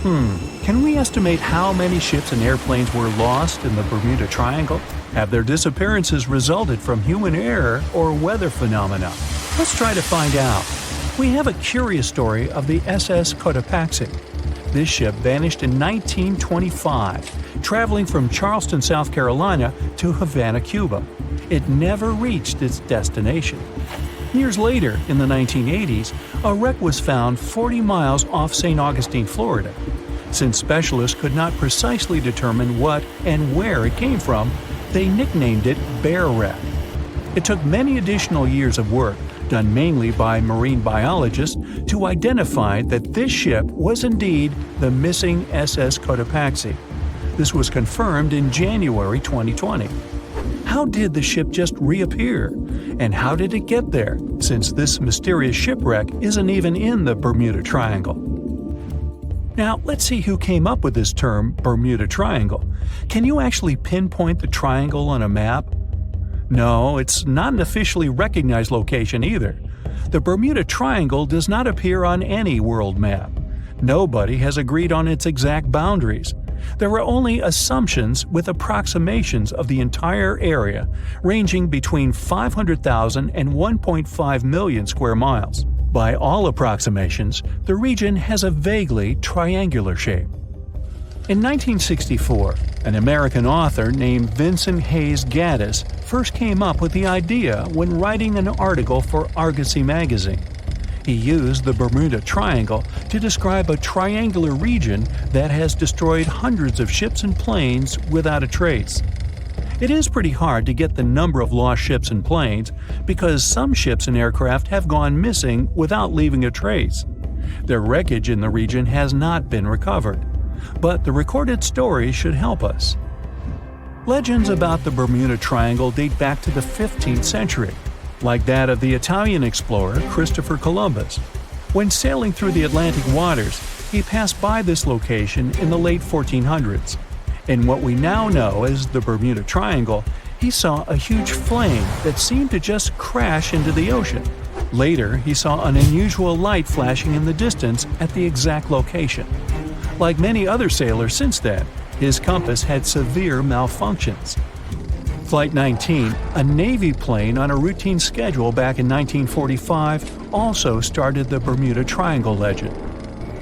Can we estimate how many ships and airplanes were lost in the Bermuda Triangle? Have their disappearances resulted from human error or weather phenomena? Let's try to find out. We have a curious story of the SS Cotopaxi. This ship vanished in 1925, traveling from Charleston, South Carolina to Havana, Cuba. It never reached its destination. Years later, in the 1980s, a wreck was found 40 miles off St. Augustine, Florida. Since specialists could not precisely determine what and where it came from, they nicknamed it Bear Wreck. It took many additional years of work, done mainly by marine biologists, to identify that this ship was indeed the missing SS Cotopaxi. This was confirmed in January 2020. How did the ship just reappear? And how did it get there, since this mysterious shipwreck isn't even in the Bermuda Triangle? Now, let's see who came up with this term, Bermuda Triangle. Can you actually pinpoint the triangle on a map? No, it's not an officially recognized location either. The Bermuda Triangle does not appear on any world map. Nobody has agreed on its exact boundaries. There are only assumptions with approximations of the entire area, ranging between 500,000 and 1.5 million square miles. By all approximations, the region has a vaguely triangular shape. In 1964, an American author named Vincent Hayes Gaddis first came up with the idea when writing an article for Argosy magazine. He used the Bermuda Triangle to describe a triangular region that has destroyed hundreds of ships and planes without a trace. It is pretty hard to get the number of lost ships and planes because some ships and aircraft have gone missing without leaving a trace. Their wreckage in the region has not been recovered, but the recorded stories should help us. Legends about the Bermuda Triangle date back to the 15th century, like that of the Italian explorer Christopher Columbus. When sailing through the Atlantic waters, he passed by this location in the late 1400s. In what we now know as the Bermuda Triangle, he saw a huge flame that seemed to just crash into the ocean. Later, he saw an unusual light flashing in the distance at the exact location. Like many other sailors since then, his compass had severe malfunctions. Flight 19, a Navy plane on a routine schedule back in 1945, also started the Bermuda Triangle legend.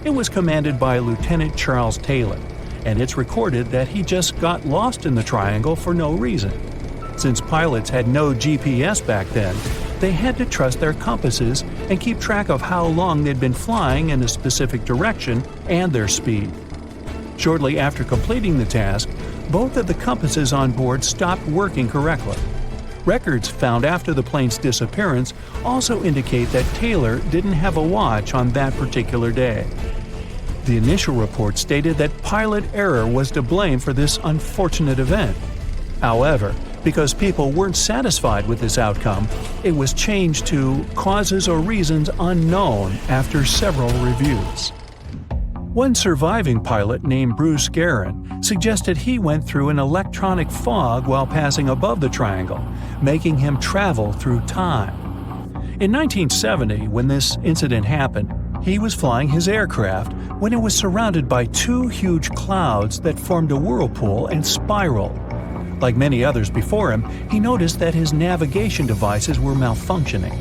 It was commanded by Lieutenant Charles Taylor, and it's recorded that he just got lost in the triangle for no reason. Since pilots had no GPS back then, they had to trust their compasses and keep track of how long they'd been flying in a specific direction and their speed. Shortly after completing the task, both of the compasses on board stopped working correctly. Records found after the plane's disappearance also indicate that Taylor didn't have a watch on that particular day. The initial report stated that pilot error was to blame for this unfortunate event. However, because people weren't satisfied with this outcome, it was changed to causes or reasons unknown after several reviews. One surviving pilot named Bruce Guerin suggested he went through an electronic fog while passing above the triangle, making him travel through time. In 1970, when this incident happened, he was flying his aircraft when it was surrounded by two huge clouds that formed a whirlpool and spiraled. Like many others before him, he noticed that his navigation devices were malfunctioning.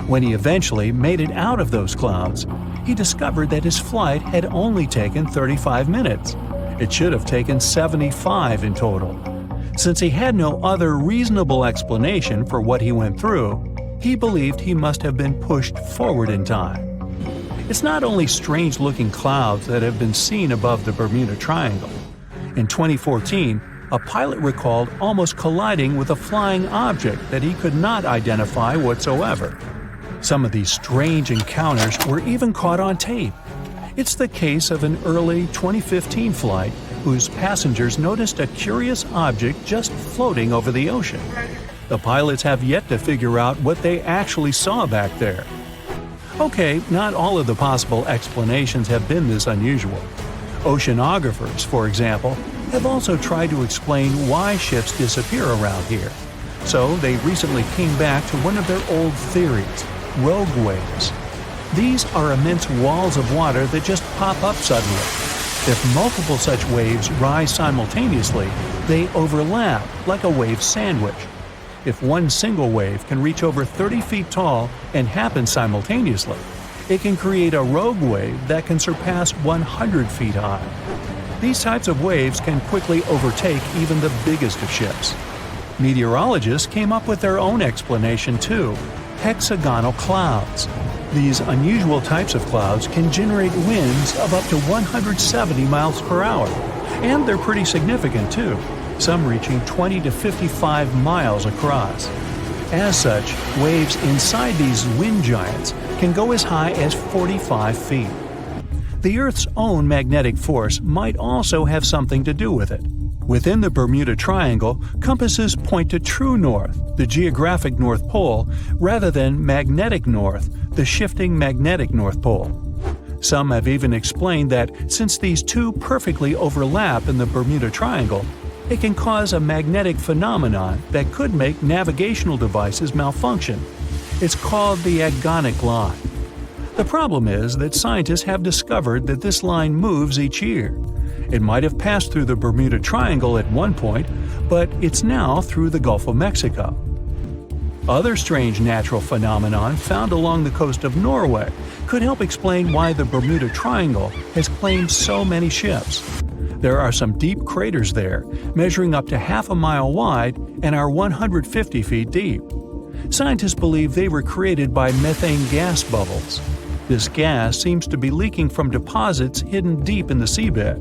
When he eventually made it out of those clouds, he discovered that his flight had only taken 35 minutes. It should have taken 75 in total. Since he had no other reasonable explanation for what he went through, he believed he must have been pushed forward in time. It's not only strange-looking clouds that have been seen above the Bermuda Triangle. In 2014, a pilot recalled almost colliding with a flying object that he could not identify whatsoever. Some of these strange encounters were even caught on tape. It's the case of an early 2015 flight whose passengers noticed a curious object just floating over the ocean. The pilots have yet to figure out what they actually saw back there. Okay, not all of the possible explanations have been this unusual. Oceanographers, for example, have also tried to explain why ships disappear around here. So they recently came back to one of their old theories: rogue waves. These are immense walls of water that just pop up suddenly. If multiple such waves rise simultaneously, they overlap like a wave sandwich. If one single wave can reach over 30 feet tall and happen simultaneously, it can create a rogue wave that can surpass 100 feet high. These types of waves can quickly overtake even the biggest of ships. Meteorologists came up with their own explanation too: hexagonal clouds. These unusual types of clouds can generate winds of up to 170 miles per hour, and they're pretty significant too, some reaching 20 to 55 miles across. As such, waves inside these wind giants can go as high as 45 feet. The Earth's own magnetic force might also have something to do with it. Within the Bermuda Triangle, compasses point to true north, the geographic North Pole, rather than magnetic north, the shifting magnetic North Pole. Some have even explained that since these two perfectly overlap in the Bermuda Triangle, it can cause a magnetic phenomenon that could make navigational devices malfunction. It's called the agonic line. The problem is that scientists have discovered that this line moves each year. It might have passed through the Bermuda Triangle at one point, but it's now through the Gulf of Mexico. Other strange natural phenomenon found along the coast of Norway could help explain why the Bermuda Triangle has claimed so many ships. There are some deep craters there, measuring up to half a mile wide and are 150 feet deep. Scientists believe they were created by methane gas bubbles. This gas seems to be leaking from deposits hidden deep in the seabed.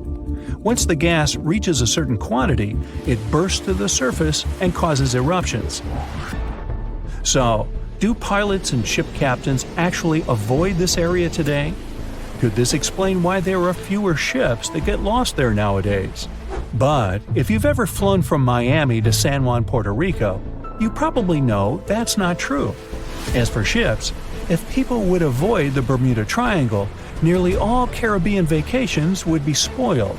Once the gas reaches a certain quantity, it bursts to the surface and causes eruptions. So, do pilots and ship captains actually avoid this area today? Could this explain why there are fewer ships that get lost there nowadays? But if you've ever flown from Miami to San Juan, Puerto Rico, you probably know that's not true. As for ships, if people would avoid the Bermuda Triangle, nearly all Caribbean vacations would be spoiled.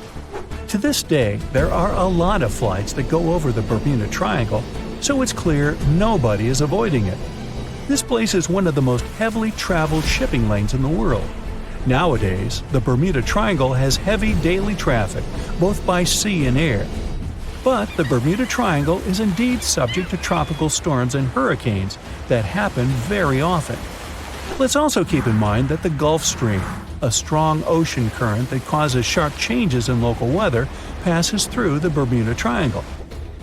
To this day, there are a lot of flights that go over the Bermuda Triangle, so it's clear nobody is avoiding it. This place is one of the most heavily traveled shipping lanes in the world. Nowadays, the Bermuda Triangle has heavy daily traffic, both by sea and air. But the Bermuda Triangle is indeed subject to tropical storms and hurricanes that happen very often. Let's also keep in mind that the Gulf Stream, a strong ocean current that causes sharp changes in local weather, passes through the Bermuda Triangle.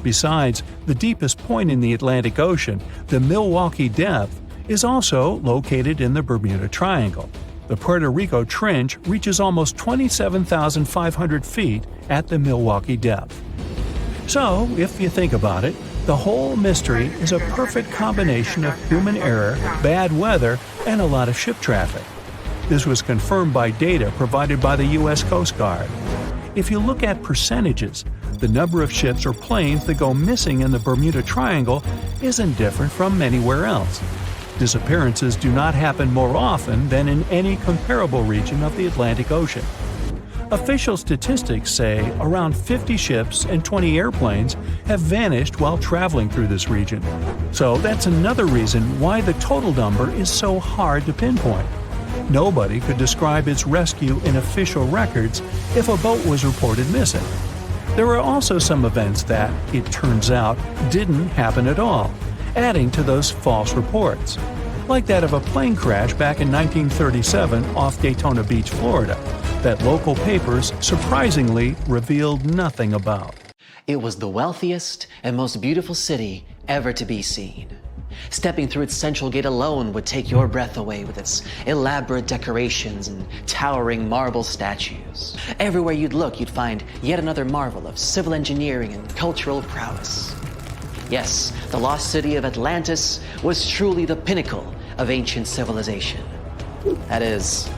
Besides, the deepest point in the Atlantic Ocean, the Milwaukee Depth, is also located in the Bermuda Triangle. The Puerto Rico Trench reaches almost 27,500 feet at the Milwaukee Depth. So, if you think about it, the whole mystery is a perfect combination of human error, bad weather, and a lot of ship traffic. This was confirmed by data provided by the U.S. Coast Guard. If you look at percentages, the number of ships or planes that go missing in the Bermuda Triangle isn't different from anywhere else. Disappearances do not happen more often than in any comparable region of the Atlantic Ocean. Official statistics say around 50 ships and 20 airplanes have vanished while traveling through this region. So that's another reason why the total number is so hard to pinpoint. Nobody could describe its rescue in official records if a boat was reported missing. There are also some events that, it turns out, didn't happen at all, adding to those false reports, like that of a plane crash back in 1937 off Daytona Beach, Florida, that local papers surprisingly revealed nothing about. It was the wealthiest and most beautiful city ever to be seen. Stepping through its central gate alone would take your breath away with its elaborate decorations and towering marble statues. Everywhere you'd look, you'd find yet another marvel of civil engineering and cultural prowess. Yes, the lost city of Atlantis was truly the pinnacle of ancient civilization. That is,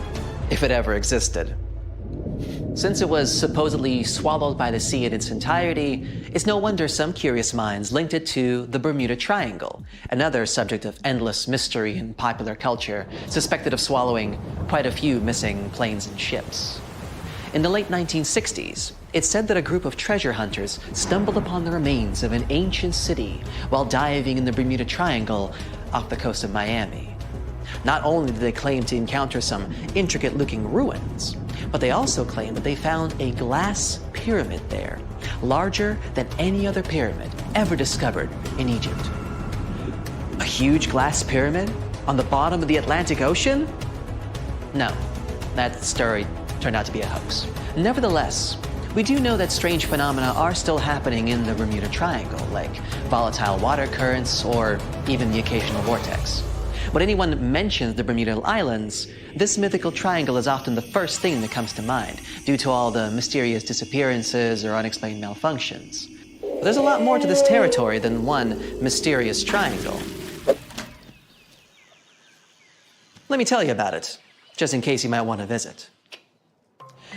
if it ever existed. Since it was supposedly swallowed by the sea in its entirety, it's no wonder some curious minds linked it to the Bermuda Triangle, another subject of endless mystery in popular culture, suspected of swallowing quite a few missing planes and ships. In the late 1960s, it's said that a group of treasure hunters stumbled upon the remains of an ancient city while diving in the Bermuda Triangle off the coast of Miami. Not only did they claim to encounter some intricate-looking ruins, But they also claim that they found a glass pyramid there, larger than any other pyramid ever discovered in Egypt. A huge glass pyramid on the bottom of the Atlantic Ocean? No, that story turned out to be a hoax. Nevertheless, we do know that strange phenomena are still happening in the Bermuda Triangle, like volatile water currents or even the occasional vortex. When anyone mentions the Bermuda Islands, this mythical triangle is often the first thing that comes to mind, due to all the mysterious disappearances or unexplained malfunctions. But there's a lot more to this territory than one mysterious triangle. Let me tell you about it, just in case you might want to visit.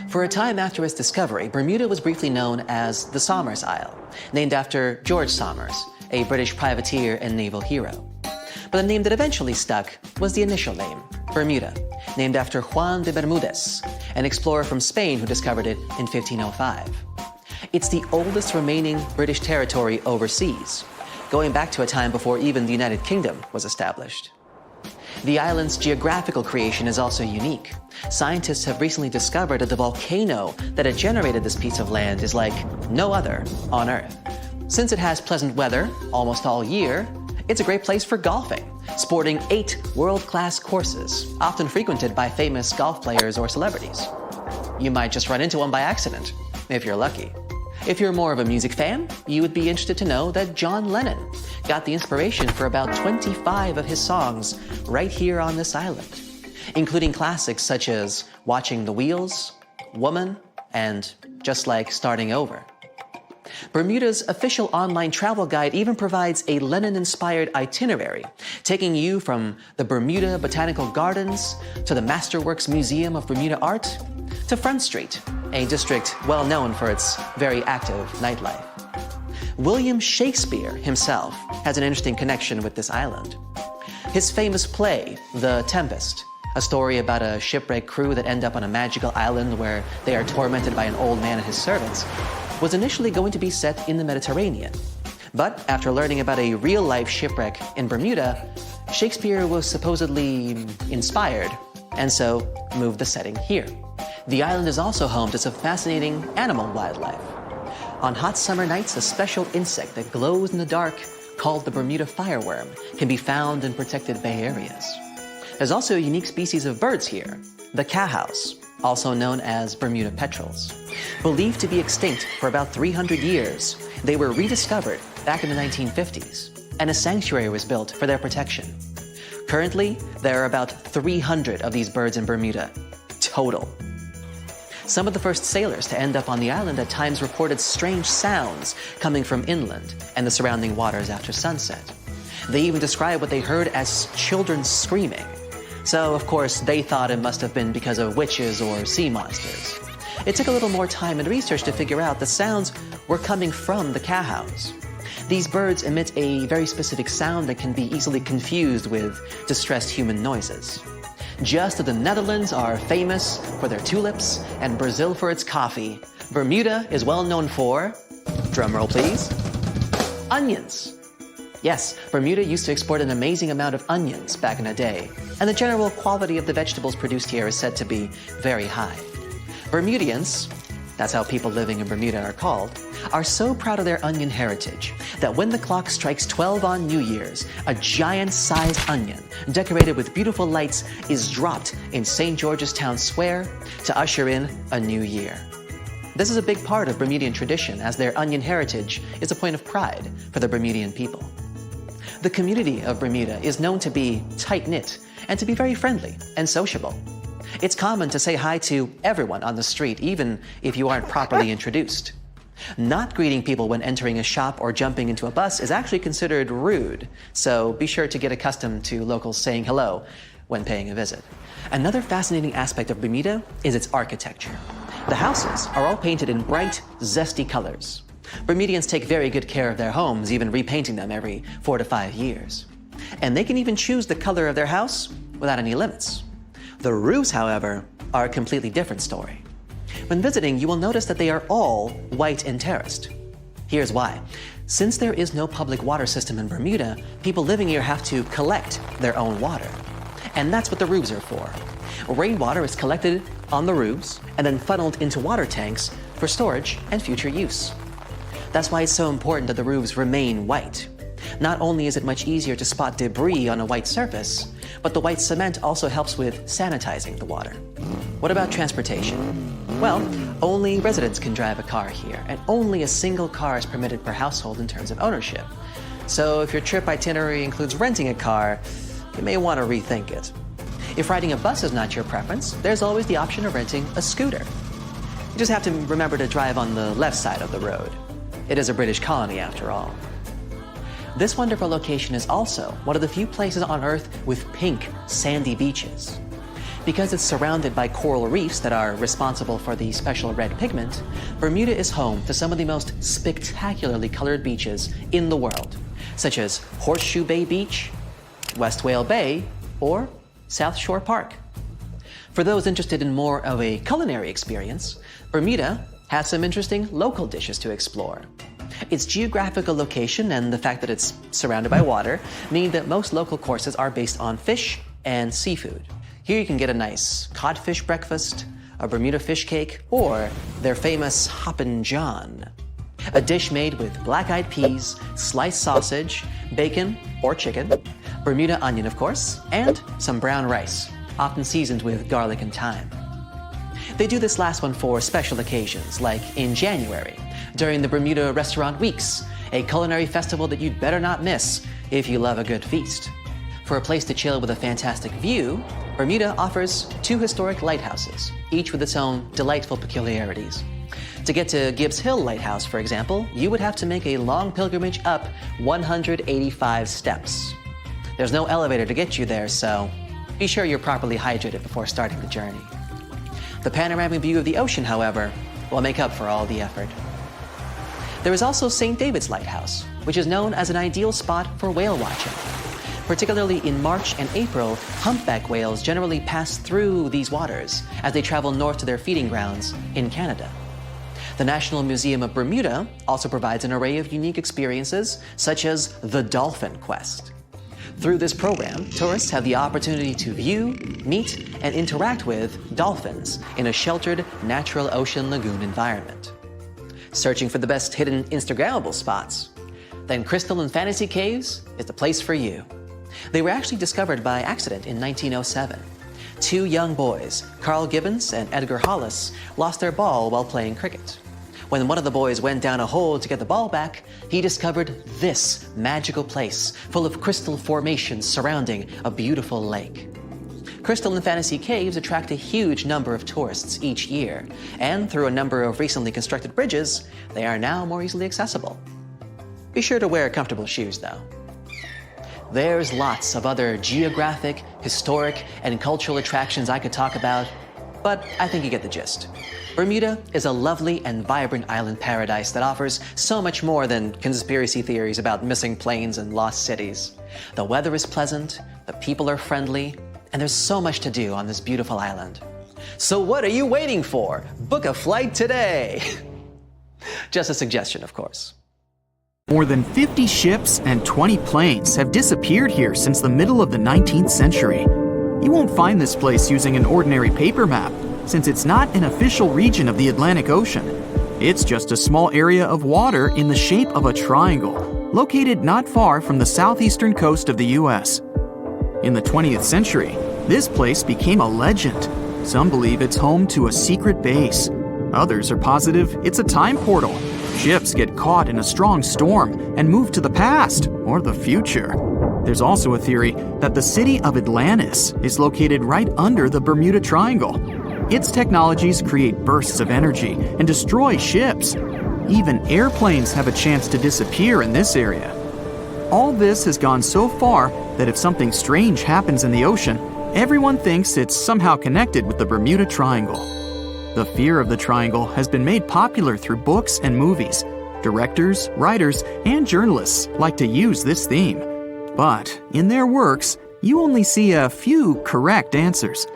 For a time after its discovery, Bermuda was briefly known as the Somers Isle, named after George Somers, a British privateer and naval hero. But the name that eventually stuck was the initial name, Bermuda, named after Juan de Bermudez, an explorer from Spain who discovered it in 1505. It's the oldest remaining British territory overseas, going back to a time before even the United Kingdom was established. The island's geographical creation is also unique. Scientists have recently discovered that the volcano that had generated this piece of land is like no other on Earth. Since it has pleasant weather almost all year, it's a great place for golfing, sporting 8 world-class courses, often frequented by famous golf players or celebrities. You might just run into one by accident, if you're lucky. If you're more of a music fan, you would be interested to know that John Lennon got the inspiration for about 25 of his songs right here on this island, including classics such as Watching the Wheels, Woman, and Just Like Starting Over. Bermuda's official online travel guide even provides a Lennon-inspired itinerary, taking you from the Bermuda Botanical Gardens to the Masterworks Museum of Bermuda Art to Front Street, a district well known for its very active nightlife. William Shakespeare himself has an interesting connection with this island. His famous play, The Tempest, a story about a shipwreck crew that end up on a magical island where they are tormented by an old man and his servants, was initially going to be set in the Mediterranean. But after learning about a real-life shipwreck in Bermuda, Shakespeare was supposedly inspired, and so moved the setting here. The island is also home to some fascinating animal wildlife. On hot summer nights, a special insect that glows in the dark, called the Bermuda fireworm, can be found in protected bay areas. There's also a unique species of birds here, the cowhouse, also known as Bermuda petrels. Believed to be extinct for about 300 years, they were rediscovered back in the 1950s, and a sanctuary was built for their protection. Currently, there are about 300 of these birds in Bermuda, total. Some of the first sailors to end up on the island at times reported strange sounds coming from inland and the surrounding waters after sunset. They even described what they heard as children screaming. So, of course, they thought it must have been because of witches or sea monsters. It took a little more time and research to figure out the sounds were coming from the cowhouse. These birds emit a very specific sound that can be easily confused with distressed human noises. Just as the Netherlands are famous for their tulips and Brazil for its coffee, Bermuda is well known for, drumroll please, onions. Yes, Bermuda used to export an amazing amount of onions back in the day, and the general quality of the vegetables produced here is said to be very high. Bermudians, that's how people living in Bermuda are called, are so proud of their onion heritage that when the clock strikes 12 on New Year's, a giant-sized onion decorated with beautiful lights is dropped in St. George's Town Square to usher in a new year. This is a big part of Bermudian tradition, as their onion heritage is a point of pride for the Bermudian people. The community of Bermuda is known to be tight-knit and to be very friendly and sociable. It's common to say hi to everyone on the street, even if you aren't properly introduced. Not greeting people when entering a shop or jumping into a bus is actually considered rude, so be sure to get accustomed to locals saying hello when paying a visit. Another fascinating aspect of Bermuda is its architecture. The houses are all painted in bright, zesty colors. Bermudians take very good care of their homes, even repainting them every 4 to 5 years. And they can even choose the color of their house without any limits. The roofs, however, are a completely different story. When visiting, you will notice that they are all white and terraced. Here's why. Since there is no public water system in Bermuda, people living here have to collect their own water. And that's what the roofs are for. Rainwater is collected on the roofs and then funneled into water tanks for storage and future use. That's why it's so important that the roofs remain white. Not only is it much easier to spot debris on a white surface, but the white cement also helps with sanitizing the water. What about transportation? Well, only residents can drive a car here, and only a single car is permitted per household in terms of ownership. So if your trip itinerary includes renting a car, you may want to rethink it. If riding a bus is not your preference, there's always the option of renting a scooter. You just have to remember to drive on the left side of the road. It is a British colony after all. This wonderful location is also one of the few places on Earth with pink, sandy beaches. Because it's surrounded by coral reefs that are responsible for the special red pigment, Bermuda is home to some of the most spectacularly colored beaches in the world, such as Horseshoe Bay Beach, West Whale Bay, or South Shore Park. For those interested in more of a culinary experience, Bermuda has some interesting local dishes to explore. Its geographical location and the fact that it's surrounded by water mean that most local courses are based on fish and seafood. Here you can get a nice codfish breakfast, a Bermuda fish cake, or their famous Hoppin' John, a dish made with black-eyed peas, sliced sausage, bacon or chicken, Bermuda onion of course, and some brown rice, often seasoned with garlic and thyme. They do this last one for special occasions, like in January, during the Bermuda Restaurant Weeks, a culinary festival that you'd better not miss if you love a good feast. For a place to chill with a fantastic view, Bermuda offers 2 historic lighthouses, each with its own delightful peculiarities. To get to Gibbs Hill Lighthouse, for example, you would have to make a long pilgrimage up 185 steps. There's no elevator to get you there, so be sure you're properly hydrated before starting the journey. The panoramic view of the ocean, however, will make up for all the effort. There is also St. David's Lighthouse, which is known as an ideal spot for whale watching. Particularly in March and April, humpback whales generally pass through these waters as they travel north to their feeding grounds in Canada. The National Museum of Bermuda also provides an array of unique experiences, such as the Dolphin Quest. Through this program, tourists have the opportunity to view, meet, and interact with dolphins in a sheltered, natural ocean lagoon environment. Searching for the best hidden Instagrammable spots? Then Crystal and Fantasy Caves is the place for you. They were actually discovered by accident in 1907. 2 young boys, Carl Gibbons and Edgar Hollis, lost their ball while playing cricket. When one of the boys went down a hole to get the ball back, he discovered this magical place full of crystal formations surrounding a beautiful lake. Crystal and Fantasy Caves attract a huge number of tourists each year, and through a number of recently constructed bridges, they are now more easily accessible. Be sure to wear comfortable shoes, though. There's lots of other geographic, historic, and cultural attractions I could talk about, but I think you get the gist. Bermuda is a lovely and vibrant island paradise that offers so much more than conspiracy theories about missing planes and lost cities. The weather is pleasant, the people are friendly, and there's so much to do on this beautiful island. So what are you waiting for? Book a flight today! Just a suggestion, of course. More than 50 ships and 20 planes have disappeared here since the middle of the 19th century. You won't find this place using an ordinary paper map, since it's not an official region of the Atlantic Ocean. It's just a small area of water in the shape of a triangle, located not far from the southeastern coast of the US. In the 20th century, this place became a legend. Some believe it's home to a secret base. Others are positive it's a time portal. Ships get caught in a strong storm and move to the past or the future. There's also a theory that the city of Atlantis is located right under the Bermuda Triangle. Its technologies create bursts of energy and destroy ships. Even airplanes have a chance to disappear in this area. All this has gone so far that if something strange happens in the ocean, everyone thinks it's somehow connected with the Bermuda Triangle. The fear of the triangle has been made popular through books and movies. Directors, writers, and journalists like to use this theme. But in their works, you only see a few correct answers.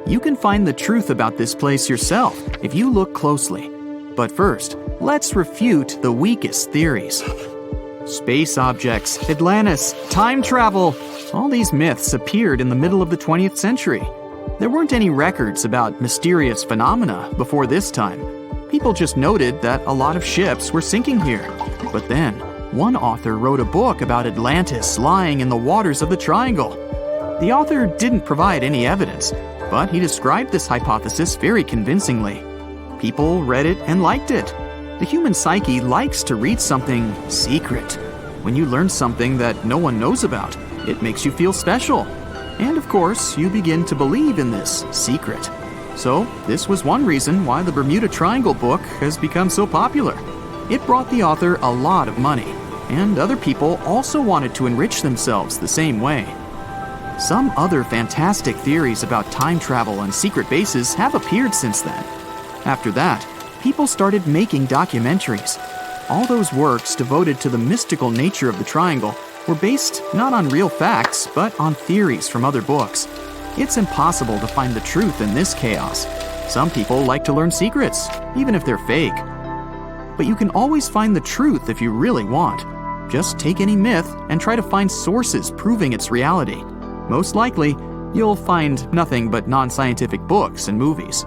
You can find the truth about this place yourself if you look closely. But first, let's refute the weakest theories. Space objects, Atlantis, time travel, all these myths appeared in the middle of the 20th century. There weren't any records about mysterious phenomena before this time. People just noted that a lot of ships were sinking here. But then, one author wrote a book about Atlantis lying in the waters of the triangle. The author didn't provide any evidence, but he described this hypothesis very convincingly. People read it and liked it. The human psyche likes to read something secret. When you learn something that no one knows about, it makes you feel special. And of course, you begin to believe in this secret. So, this was one reason why the Bermuda Triangle book has become so popular. It brought the author a lot of money, and other people also wanted to enrich themselves the same way. Some other fantastic theories about time travel and secret bases have appeared since then. After that, people started making documentaries. All those works devoted to the mystical nature of the triangle were based not on real facts, but on theories from other books. It's impossible to find the truth in this chaos. Some people like to learn secrets, even if they're fake. But you can always find the truth if you really want. Just take any myth and try to find sources proving its reality. Most likely, you'll find nothing but non-scientific books and movies.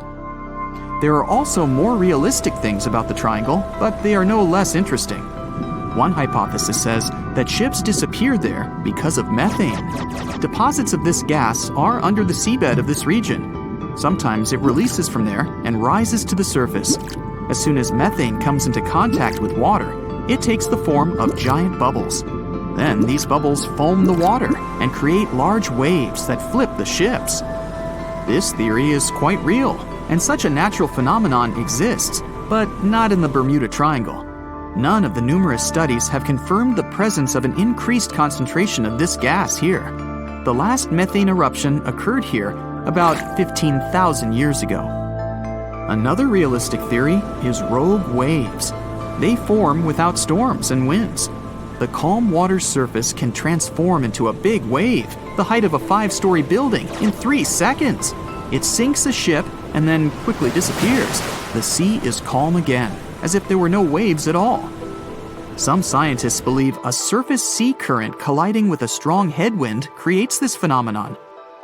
There are also more realistic things about the triangle, but they are no less interesting. One hypothesis says that ships disappeared there because of methane. Deposits of this gas are under the seabed of this region. Sometimes it releases from there and rises to the surface. As soon as methane comes into contact with water, it takes the form of giant bubbles. Then these bubbles foam the water and create large waves that flip the ships. This theory is quite real, and such a natural phenomenon exists, but not in the Bermuda Triangle. None of the numerous studies have confirmed the presence of an increased concentration of this gas here. The last methane eruption occurred here about 15,000 years ago. Another realistic theory is rogue waves. They form without storms and winds. The calm water's surface can transform into a big wave, the height of a 5-story building, in 3 seconds. It sinks a ship and then quickly disappears. The sea is calm again, as if there were no waves at all. Some scientists believe a surface sea current colliding with a strong headwind creates this phenomenon.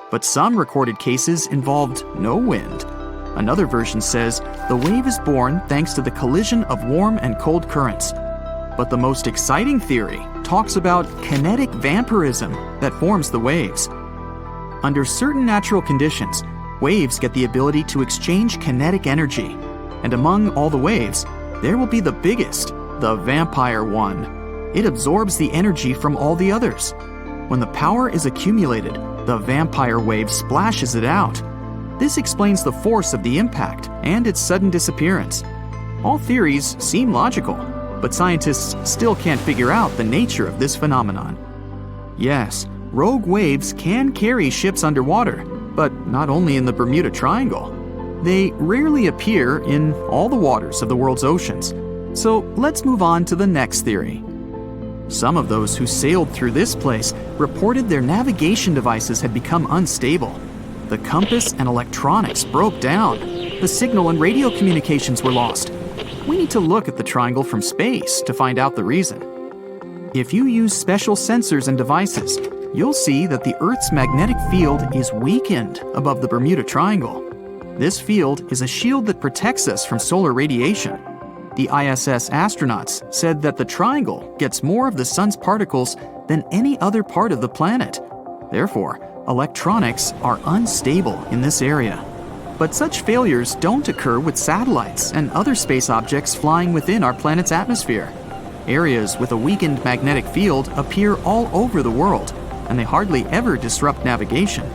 But some recorded cases involved no wind. Another version says the wave is born thanks to the collision of warm and cold currents. But the most exciting theory talks about kinetic vampirism that forms the waves. Under certain natural conditions, waves get the ability to exchange kinetic energy. And among all the waves, there will be the biggest, the vampire one. It absorbs the energy from all the others. When the power is accumulated, the vampire wave splashes it out. This explains the force of the impact and its sudden disappearance. All theories seem logical, but scientists still can't figure out the nature of this phenomenon. Yes, rogue waves can carry ships underwater, but not only in the Bermuda Triangle. They rarely appear in all the waters of the world's oceans. So let's move on to the next theory. Some of those who sailed through this place reported their navigation devices had become unstable. The compass and electronics broke down. The signal and radio communications were lost. We need to look at the triangle from space to find out the reason. If you use special sensors and devices, you'll see that the Earth's magnetic field is weakened above the Bermuda Triangle. This field is a shield that protects us from solar radiation. The ISS astronauts said that the triangle gets more of the sun's particles than any other part of the planet. Therefore, electronics are unstable in this area. But such failures don't occur with satellites and other space objects flying within our planet's atmosphere. Areas with a weakened magnetic field appear all over the world, and they hardly ever disrupt navigation.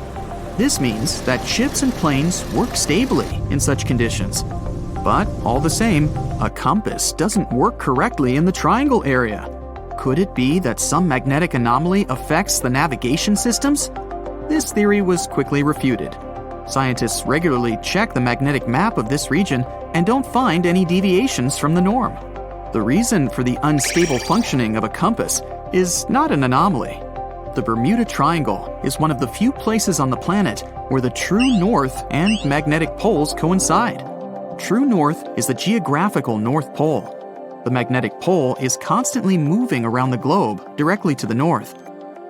This means that ships and planes work stably in such conditions. But all the same, a compass doesn't work correctly in the triangle area. Could it be that some magnetic anomaly affects the navigation systems? This theory was quickly refuted. Scientists regularly check the magnetic map of this region and don't find any deviations from the norm. The reason for the unstable functioning of a compass is not an anomaly. The Bermuda Triangle is one of the few places on the planet where the true north and magnetic poles coincide. True north is the geographical North Pole. The magnetic pole is constantly moving around the globe directly to the north.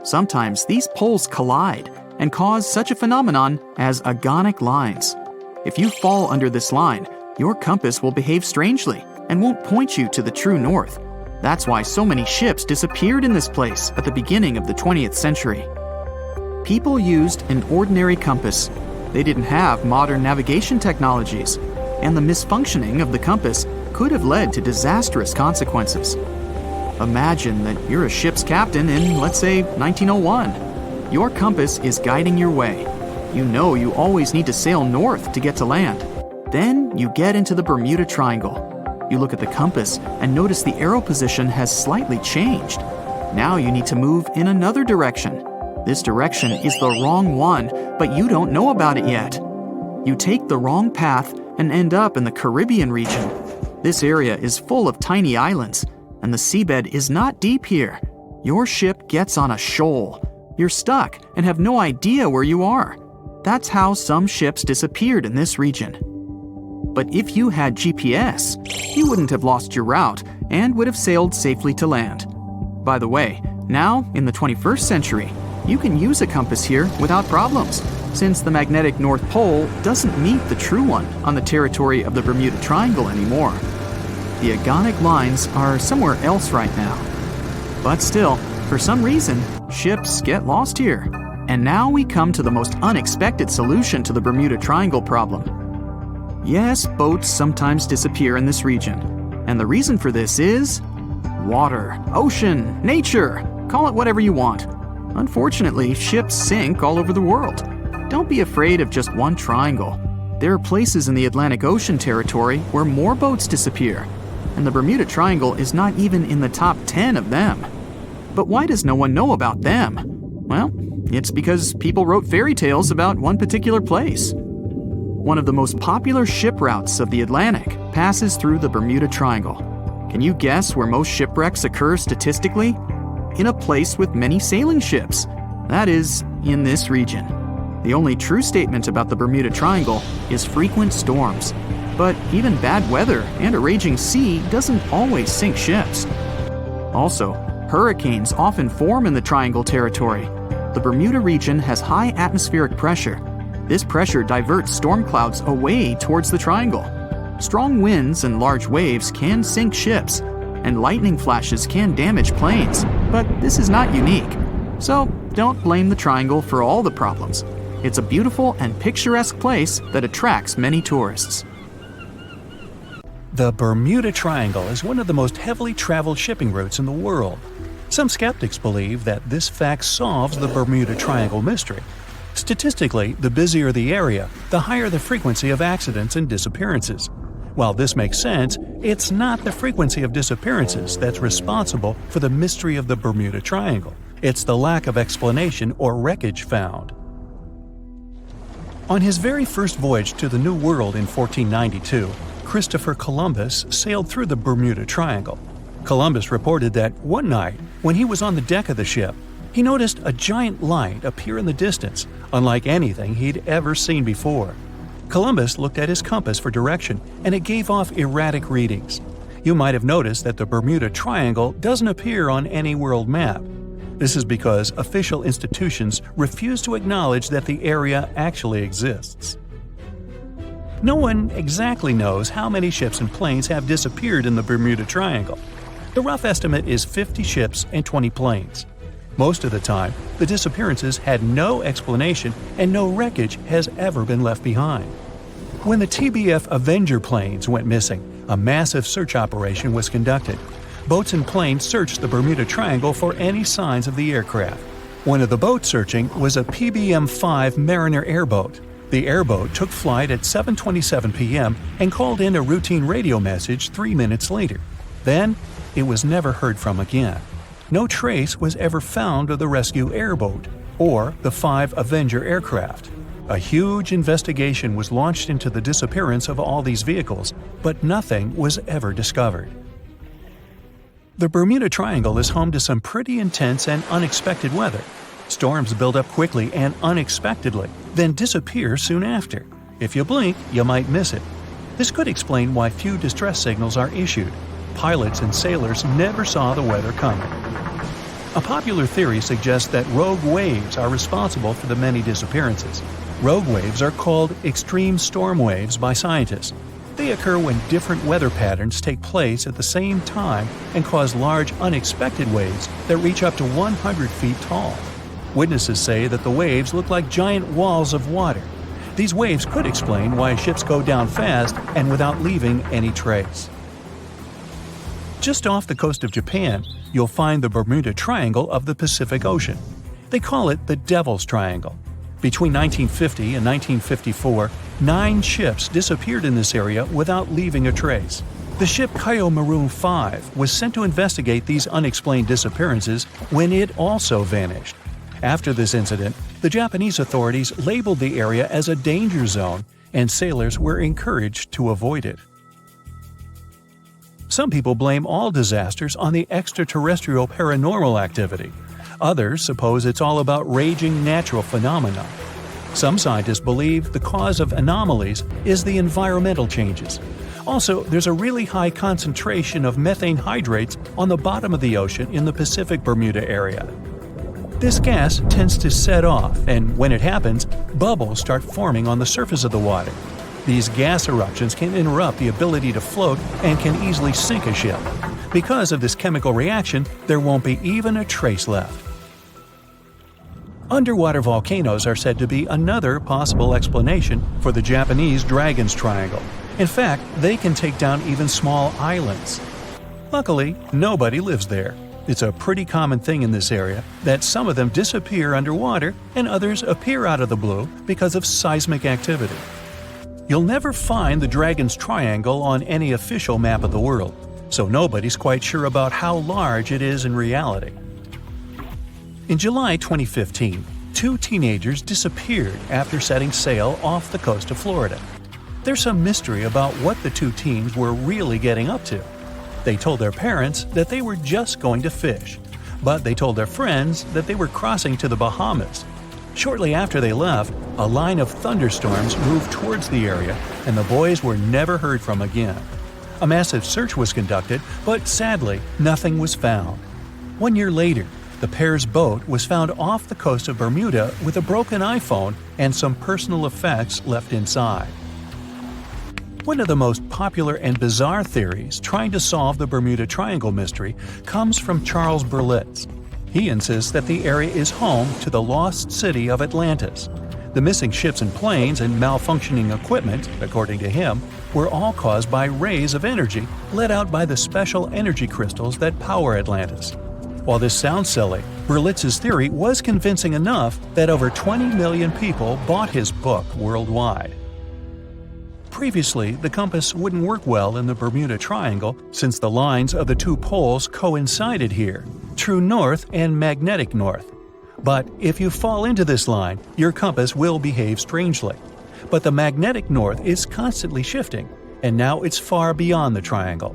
Sometimes these poles collide, and cause such a phenomenon as agonic lines. If you fall under this line, your compass will behave strangely and won't point you to the true north. That's why so many ships disappeared in this place at the beginning of the 20th century. People used an ordinary compass. They didn't have modern navigation technologies, and the misfunctioning of the compass could have led to disastrous consequences. Imagine that you're a ship's captain in, let's say, 1901. Your compass is guiding your way. You know you always need to sail north to get to land. Then you get into the Bermuda Triangle. You look at the compass and notice the arrow position has slightly changed. Now you need to move in another direction. This direction is the wrong one, but you don't know about it yet. You take the wrong path and end up in the Caribbean region. This area is full of tiny islands, and the seabed is not deep here. Your ship gets on a shoal. You're stuck and have no idea where you are. That's how some ships disappeared in this region. But if you had GPS, you wouldn't have lost your route and would have sailed safely to land. By the way, now, in the 21st century, you can use a compass here without problems, since the magnetic North Pole doesn't meet the true one on the territory of the Bermuda Triangle anymore. The agonic lines are somewhere else right now. But still, for some reason, ships get lost here. And now we come to the most unexpected solution to the Bermuda Triangle problem. Yes, boats sometimes disappear in this region. And the reason for this is water, ocean, nature, call it whatever you want. Unfortunately, ships sink all over the world. Don't be afraid of just one triangle. There are places in the Atlantic Ocean territory where more boats disappear, and the Bermuda Triangle is not even in the top 10 of them. But why does no one know about them? Well, it's because people wrote fairy tales about one particular place. One of the most popular ship routes of the Atlantic passes through the Bermuda Triangle. Can you guess where most shipwrecks occur statistically? In a place with many sailing ships. That is, in this region. The only true statement about the Bermuda Triangle is frequent storms. But even bad weather and a raging sea doesn't always sink ships. Also, hurricanes often form in the Triangle territory. The Bermuda region has high atmospheric pressure. This pressure diverts storm clouds away towards the Triangle. Strong winds and large waves can sink ships, and lightning flashes can damage planes, but this is not unique. So don't blame the Triangle for all the problems. It's a beautiful and picturesque place that attracts many tourists. The Bermuda Triangle is one of the most heavily traveled shipping routes in the world. Some skeptics believe that this fact solves the Bermuda Triangle mystery. Statistically, the busier the area, the higher the frequency of accidents and disappearances. While this makes sense, it's not the frequency of disappearances that's responsible for the mystery of the Bermuda Triangle. It's the lack of explanation or wreckage found. On his very first voyage to the New World in 1492, Christopher Columbus sailed through the Bermuda Triangle. Columbus reported that one night, when he was on the deck of the ship, he noticed a giant light appear in the distance, unlike anything he'd ever seen before. Columbus looked at his compass for direction, and it gave off erratic readings. You might have noticed that the Bermuda Triangle doesn't appear on any world map. This is because official institutions refuse to acknowledge that the area actually exists. No one exactly knows how many ships and planes have disappeared in the Bermuda Triangle. The rough estimate is 50 ships and 20 planes. Most of the time, the disappearances had no explanation and no wreckage has ever been left behind. When the TBF Avenger planes went missing, a massive search operation was conducted. Boats and planes searched the Bermuda Triangle for any signs of the aircraft. One of the boats searching was a PBM-5 Mariner airboat. The airboat took flight at 7:27 p.m. and called in a routine radio message 3 minutes later. Then, it was never heard from again. No trace was ever found of the rescue airboat or the 5 Avenger aircraft. A huge investigation was launched into the disappearance of all these vehicles, but nothing was ever discovered. The Bermuda Triangle is home to some pretty intense and unexpected weather. Storms build up quickly and unexpectedly, then disappear soon after. If you blink, you might miss it. This could explain why few distress signals are issued. Pilots and sailors never saw the weather coming. A popular theory suggests that rogue waves are responsible for the many disappearances. Rogue waves are called extreme storm waves by scientists. They occur when different weather patterns take place at the same time and cause large unexpected waves that reach up to 100 feet tall. Witnesses say that the waves look like giant walls of water. These waves could explain why ships go down fast and without leaving any trace. Just off the coast of Japan, you'll find the Bermuda Triangle of the Pacific Ocean. They call it the Devil's Triangle. Between 1950 and 1954, 9 ships disappeared in this area without leaving a trace. The ship Kaio Maroon 5 was sent to investigate these unexplained disappearances when it also vanished. After this incident, the Japanese authorities labeled the area as a danger zone, and sailors were encouraged to avoid it. Some people blame all disasters on the extraterrestrial paranormal activity. Others suppose it's all about raging natural phenomena. Some scientists believe the cause of anomalies is the environmental changes. Also, there's a really high concentration of methane hydrates on the bottom of the ocean in the Pacific Bermuda area. This gas tends to set off, and when it happens, bubbles start forming on the surface of the water. These gas eruptions can interrupt the ability to float and can easily sink a ship. Because of this chemical reaction, there won't be even a trace left. Underwater volcanoes are said to be another possible explanation for the Japanese Dragon's Triangle. In fact, they can take down even small islands. Luckily, nobody lives there. It's a pretty common thing in this area that some of them disappear underwater and others appear out of the blue because of seismic activity. You'll never find the Dragon's Triangle on any official map of the world, so nobody's quite sure about how large it is in reality. In July 2015, 2 teenagers disappeared after setting sail off the coast of Florida. There's some mystery about what the 2 teens were really getting up to. They told their parents that they were just going to fish, but they told their friends that they were crossing to the Bahamas. Shortly after they left, a line of thunderstorms moved towards the area, and the boys were never heard from again. A massive search was conducted, but sadly, nothing was found. 1 year later, the pair's boat was found off the coast of Bermuda with a broken iPhone and some personal effects left inside. One of the most popular and bizarre theories trying to solve the Bermuda Triangle mystery comes from Charles Berlitz. He insists that the area is home to the lost city of Atlantis. The missing ships and planes and malfunctioning equipment, according to him, were all caused by rays of energy let out by the special energy crystals that power Atlantis. While this sounds silly, Berlitz's theory was convincing enough that over 20 million people bought his book worldwide. Previously, the compass wouldn't work well in the Bermuda Triangle since the lines of the 2 poles coincided here, true north and magnetic north. But if you fall into this line, your compass will behave strangely. But the magnetic north is constantly shifting, and now it's far beyond the triangle.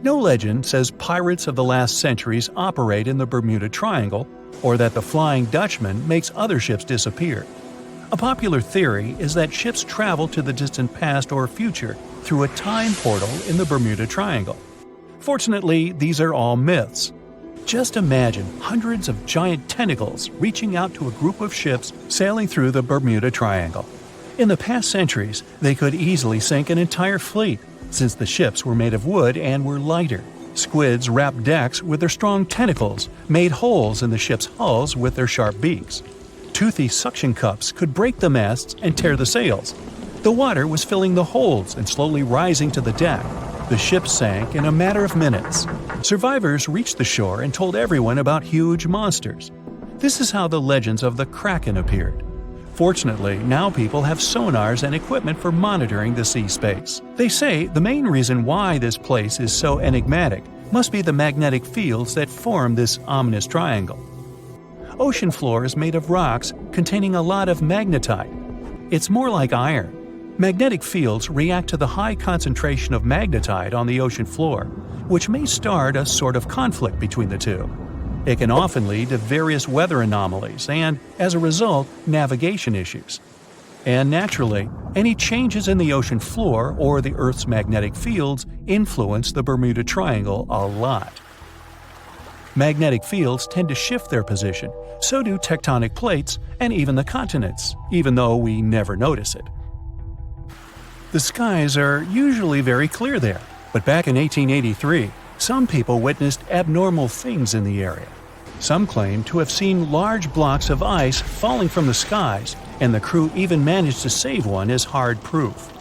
No legend says pirates of the last centuries operate in the Bermuda Triangle, or that the Flying Dutchman makes other ships disappear. A popular theory is that ships travel to the distant past or future through a time portal in the Bermuda Triangle. Fortunately, these are all myths. Just imagine hundreds of giant tentacles reaching out to a group of ships sailing through the Bermuda Triangle. In the past centuries, they could easily sink an entire fleet, since the ships were made of wood and were lighter. Squids wrapped decks with their strong tentacles, made holes in the ship's hulls with their sharp beaks. Toothy suction cups could break the masts and tear the sails. The water was filling the holds and slowly rising to the deck. The ship sank in a matter of minutes. Survivors reached the shore and told everyone about huge monsters. This is how the legends of the Kraken appeared. Fortunately, now people have sonars and equipment for monitoring the sea space. They say the main reason why this place is so enigmatic must be the magnetic fields that form this ominous triangle. Ocean floor is made of rocks containing a lot of magnetite. It's more like iron. Magnetic fields react to the high concentration of magnetite on the ocean floor, which may start a sort of conflict between the two. It can often lead to various weather anomalies and, as a result, navigation issues. And naturally, any changes in the ocean floor or the Earth's magnetic fields influence the Bermuda Triangle a lot. Magnetic fields tend to shift their position, so do tectonic plates and even the continents, even though we never notice it. The skies are usually very clear there, but back in 1883, some people witnessed abnormal things in the area. Some claim to have seen large blocks of ice falling from the skies, and the crew even managed to save one as hard proof.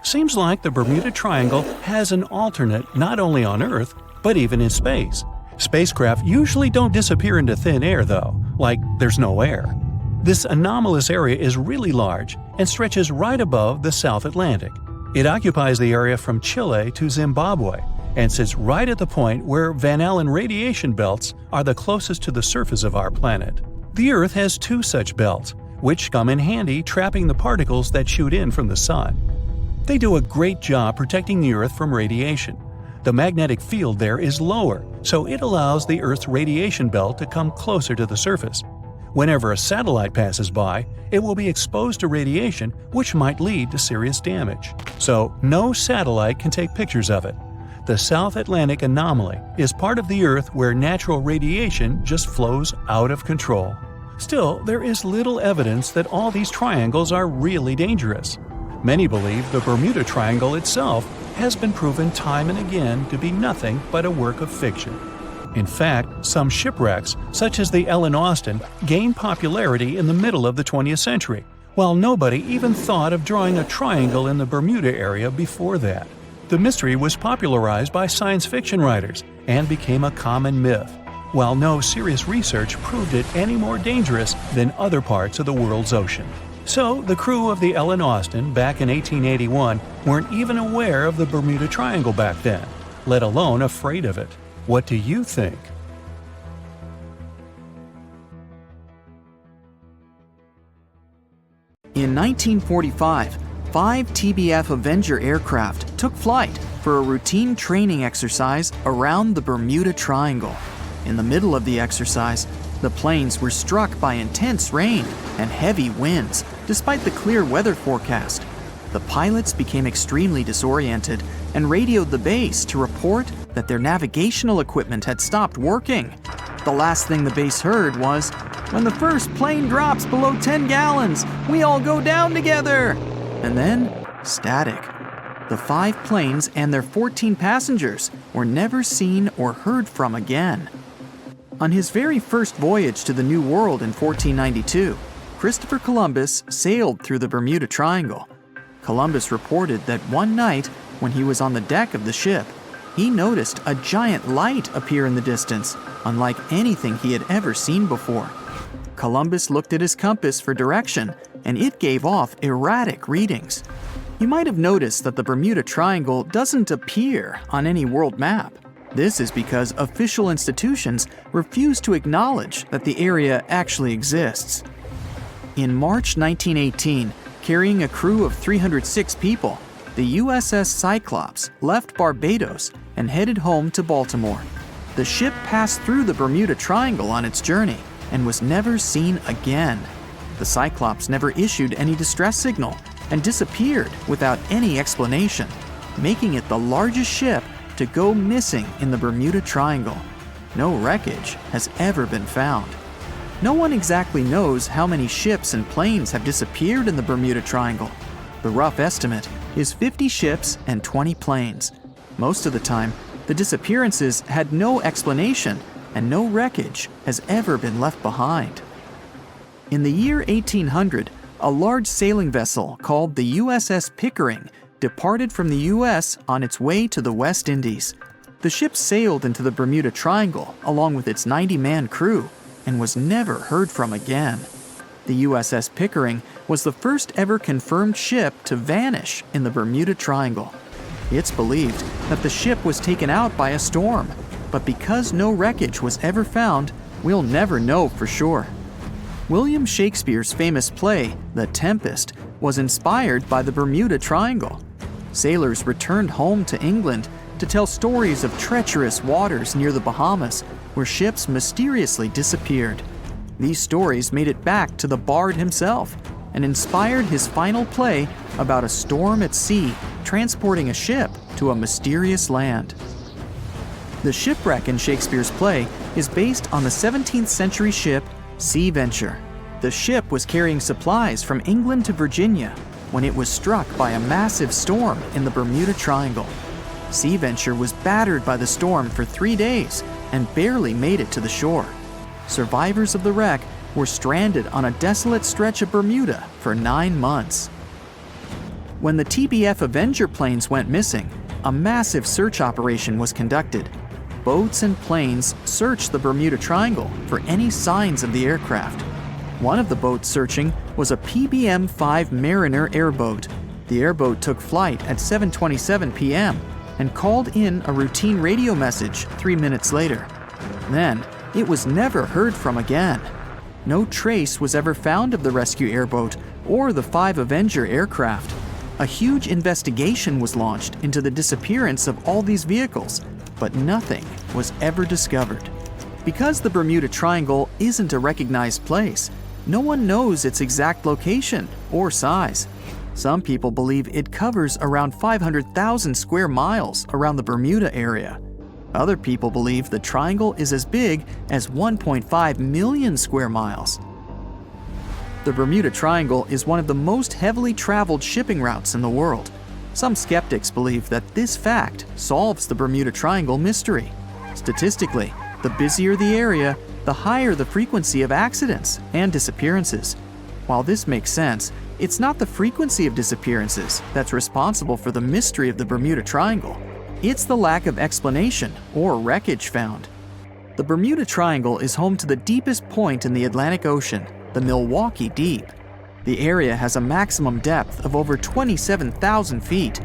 Seems like the Bermuda Triangle has an alternate not only on Earth, but even in space. Spacecraft usually don't disappear into thin air though, like there's no air. This anomalous area is really large and stretches right above the South Atlantic. It occupies the area from Chile to Zimbabwe and sits right at the point where Van Allen radiation belts are the closest to the surface of our planet. The Earth has two such belts, which come in handy trapping the particles that shoot in from the Sun. They do a great job protecting the Earth from radiation. The magnetic field there is lower, so it allows the Earth's radiation belt to come closer to the surface. Whenever a satellite passes by, it will be exposed to radiation, which might lead to serious damage. So, no satellite can take pictures of it. The South Atlantic anomaly is part of the Earth where natural radiation just flows out of control. Still, there is little evidence that all these triangles are really dangerous. Many believe the Bermuda Triangle itself has been proven time and again to be nothing but a work of fiction. In fact, some shipwrecks, such as the Ellen Austin, gained popularity in the middle of the 20th century, while nobody even thought of drawing a triangle in the Bermuda area before that. The mystery was popularized by science fiction writers and became a common myth, while no serious research proved it any more dangerous than other parts of the world's ocean. So, the crew of the Ellen Austin back in 1881 weren't even aware of the Bermuda Triangle back then, let alone afraid of it. What do you think? In 1945, 5 TBF Avenger aircraft took flight for a routine training exercise around the Bermuda Triangle. In the middle of the exercise, the planes were struck by intense rain and heavy winds, despite the clear weather forecast. The pilots became extremely disoriented and radioed the base to report that their navigational equipment had stopped working. The last thing the base heard was, "When the first plane drops below 10 gallons, we all go down together." And then, static. The 5 planes and their 14 passengers were never seen or heard from again. On his very first voyage to the New World in 1492, Christopher Columbus sailed through the Bermuda Triangle. Columbus reported that one night, when he was on the deck of the ship, he noticed a giant light appear in the distance, unlike anything he had ever seen before. Columbus looked at his compass for direction, and it gave off erratic readings. You might have noticed that the Bermuda Triangle doesn't appear on any world map. This is because official institutions refuse to acknowledge that the area actually exists. In March 1918, carrying a crew of 306 people, the USS Cyclops left Barbados and headed home to Baltimore. The ship passed through the Bermuda Triangle on its journey and was never seen again. The Cyclops never issued any distress signal and disappeared without any explanation, making it the largest ship to go missing in the Bermuda Triangle. No wreckage has ever been found. No one exactly knows how many ships and planes have disappeared in the Bermuda Triangle. The rough estimate is 50 ships and 20 planes. Most of the time, the disappearances had no explanation and no wreckage has ever been left behind. In the year 1800, a large sailing vessel called the USS Pickering departed from the U.S. on its way to the West Indies. The ship sailed into the Bermuda Triangle along with its 90-man crew and was never heard from again. The USS Pickering was the first ever confirmed ship to vanish in the Bermuda Triangle. It's believed that the ship was taken out by a storm, but because no wreckage was ever found, we'll never know for sure. William Shakespeare's famous play, The Tempest, was inspired by the Bermuda Triangle. Sailors returned home to England to tell stories of treacherous waters near the Bahamas, where ships mysteriously disappeared. These stories made it back to the Bard himself and inspired his final play about a storm at sea transporting a ship to a mysterious land. The shipwreck in Shakespeare's play is based on the 17th century ship Sea Venture. The ship was carrying supplies from England to Virginia when it was struck by a massive storm in the Bermuda Triangle. Sea Venture was battered by the storm for 3 days and barely made it to the shore. Survivors of the wreck were stranded on a desolate stretch of Bermuda for 9 months. When the TBF Avenger planes went missing, a massive search operation was conducted. Boats and planes searched the Bermuda Triangle for any signs of the aircraft. One of the boats searching was a PBM-5 Mariner airboat. The airboat took flight at 7:27 p.m. and called in a routine radio message 3 minutes later. Then, it was never heard from again. No trace was ever found of the rescue airboat or the 5 Avenger aircraft. A huge investigation was launched into the disappearance of all these vehicles, but nothing was ever discovered. Because the Bermuda Triangle isn't a recognized place, no one knows its exact location or size. Some people believe it covers around 500,000 square miles around the Bermuda area. Other people believe the triangle is as big as 1.5 million square miles. The Bermuda Triangle is one of the most heavily traveled shipping routes in the world. Some skeptics believe that this fact solves the Bermuda Triangle mystery. Statistically, the busier the area, the higher the frequency of accidents and disappearances. While this makes sense, it's not the frequency of disappearances that's responsible for the mystery of the Bermuda Triangle. It's the lack of explanation or wreckage found. The Bermuda Triangle is home to the deepest point in the Atlantic Ocean, the Milwaukee Deep. The area has a maximum depth of over 27,000 feet.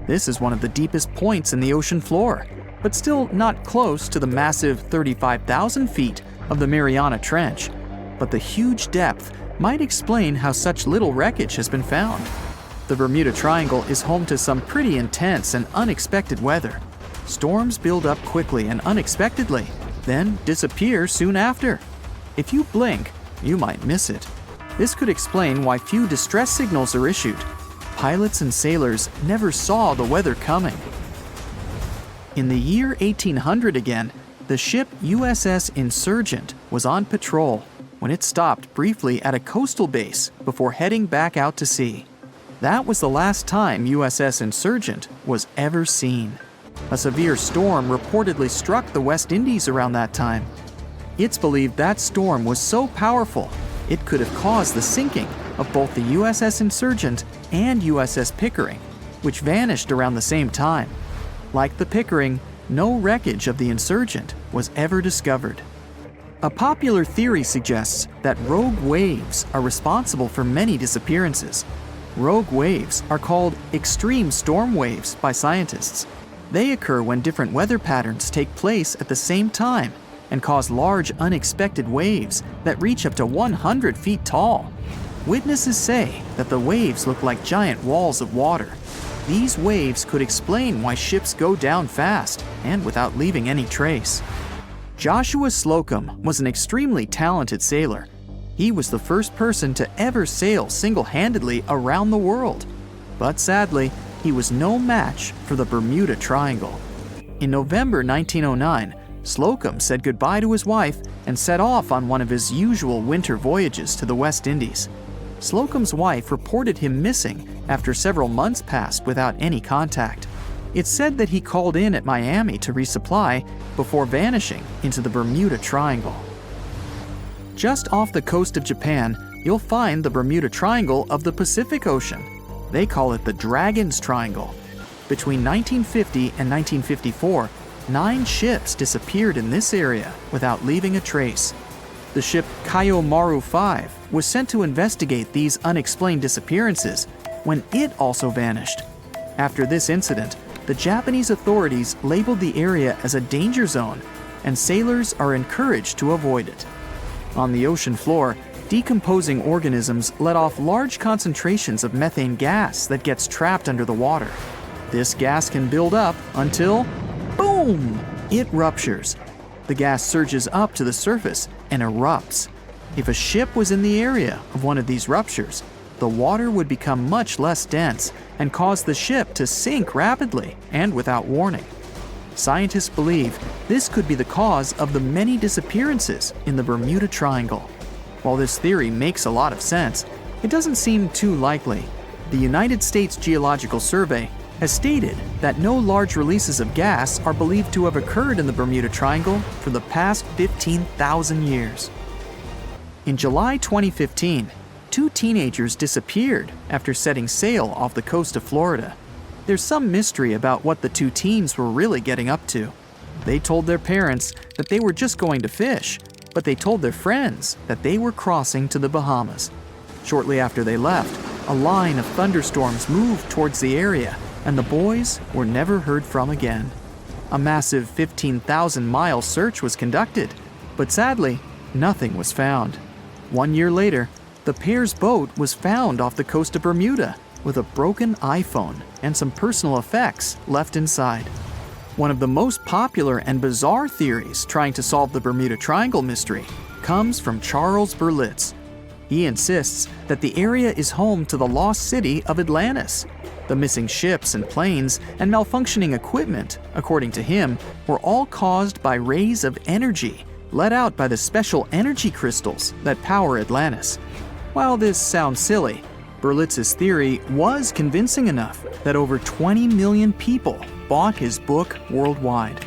This is one of the deepest points in the ocean floor, but still not close to the massive 35,000 feet of the Mariana Trench. But the huge depth might explain how such little wreckage has been found. The Bermuda Triangle is home to some pretty intense and unexpected weather. Storms build up quickly and unexpectedly, then disappear soon after. If you blink, you might miss it. This could explain why few distress signals are issued. Pilots and sailors never saw the weather coming. In the year 1800 again, the ship USS Insurgent was on patrol when it stopped briefly at a coastal base before heading back out to sea. That was the last time USS Insurgent was ever seen. A severe storm reportedly struck the West Indies around that time. It's believed that storm was so powerful it could have caused the sinking of both the USS Insurgent and USS Pickering, which vanished around the same time. Like the Pickering, no wreckage of the Insurgent was ever discovered. A popular theory suggests that rogue waves are responsible for many disappearances. Rogue waves are called extreme storm waves by scientists. They occur when different weather patterns take place at the same time and cause large unexpected waves that reach up to 100 feet tall. Witnesses say that the waves look like giant walls of water. These waves could explain why ships go down fast and without leaving any trace. Joshua Slocum was an extremely talented sailor. He was the first person to ever sail single-handedly around the world. But sadly, he was no match for the Bermuda Triangle. In November 1909, Slocum said goodbye to his wife and set off on one of his usual winter voyages to the West Indies. Slocum's wife reported him missing after several months passed without any contact. It's said that he called in at Miami to resupply before vanishing into the Bermuda Triangle. Just off the coast of Japan, you'll find the Bermuda Triangle of the Pacific Ocean. They call it the Dragon's Triangle. Between 1950 and 1954, 9 ships disappeared in this area without leaving a trace. The ship Kaiomaru 5 was sent to investigate these unexplained disappearances when it also vanished. After this incident, the Japanese authorities labeled the area as a danger zone, and sailors are encouraged to avoid it. On the ocean floor, decomposing organisms let off large concentrations of methane gas that gets trapped under the water. This gas can build up until, boom, it ruptures. The gas surges up to the surface and erupts. If a ship was in the area of one of these ruptures, the water would become much less dense and cause the ship to sink rapidly and without warning. Scientists believe this could be the cause of the many disappearances in the Bermuda Triangle. While this theory makes a lot of sense, it doesn't seem too likely. The United States Geological Survey has stated that no large releases of gas are believed to have occurred in the Bermuda Triangle for the past 15,000 years. In July 2015, 2 teenagers disappeared after setting sail off the coast of Florida. There's some mystery about what the 2 teens were really getting up to. They told their parents that they were just going to fish, but they told their friends that they were crossing to the Bahamas. Shortly after they left, a line of thunderstorms moved towards the area, and the boys were never heard from again. A massive 15,000-mile search was conducted, but sadly, nothing was found. 1 year later, the pair's boat was found off the coast of Bermuda with a broken iPhone and some personal effects left inside. One of the most popular and bizarre theories trying to solve the Bermuda Triangle mystery comes from Charles Berlitz. He insists that the area is home to the lost city of Atlantis. The missing ships and planes and malfunctioning equipment, according to him, were all caused by rays of energy let out by the special energy crystals that power Atlantis. While this sounds silly, Berlitz's theory was convincing enough that over 20 million people bought his book worldwide.